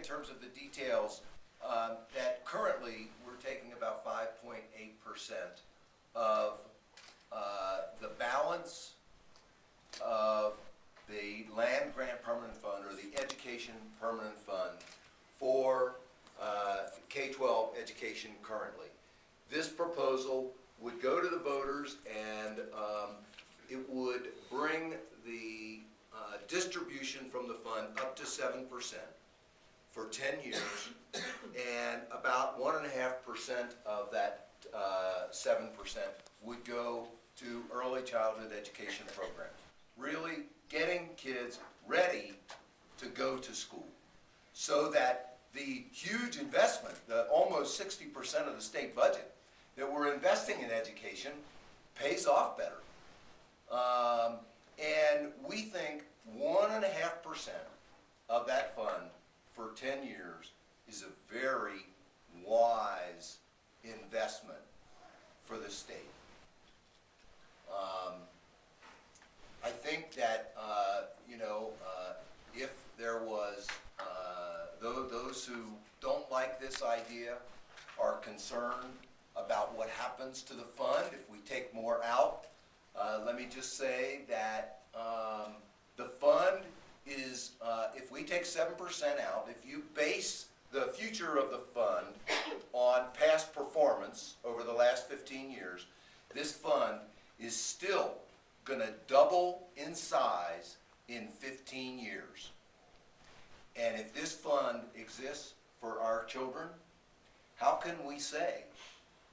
in terms of the details, that currently we're taking about 5.8% of the balance of the Land Grant Permanent Fund or the Education Permanent Fund for K-12 education currently. This proposal would go to the voters, and it would bring the distribution from the fund up to 7% for 10 years, and about 1.5% of that 7% would go to early childhood education programs, really getting kids ready to go to school, so that the huge investment, the almost 60% of the state budget that we're investing in education, pays off better. And we think 1.5% of that fund for 10 years is a very wise investment for the state. I think that, if there was, those who don't like this idea are concerned about what happens to the fund if we take more out, let me just say that the fund is, if we take 7% out, if you base the future of the fund on past performance over the last 15 years, this fund is still going to double in size in 15 years. And if this fund exists for our children, how can we say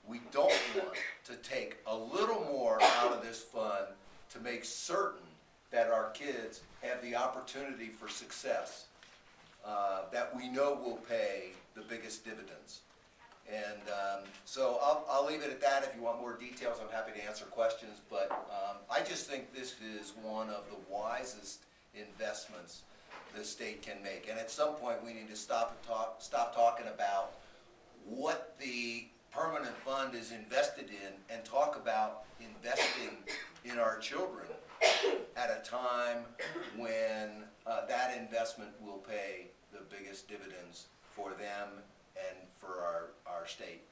we don't want to take a little more out of this fund to make certain that our kids have the opportunity for success that we know will pay the biggest dividends? And so I'll leave it at that. If you want more details, I'm happy to answer questions. But I just think this is one of the wisest investments the state can make. And at some point, we need to stop talking about what the permanent fund is invested in and talk about investing in our children at a time when that investment will pay the biggest dividends for them and for our state.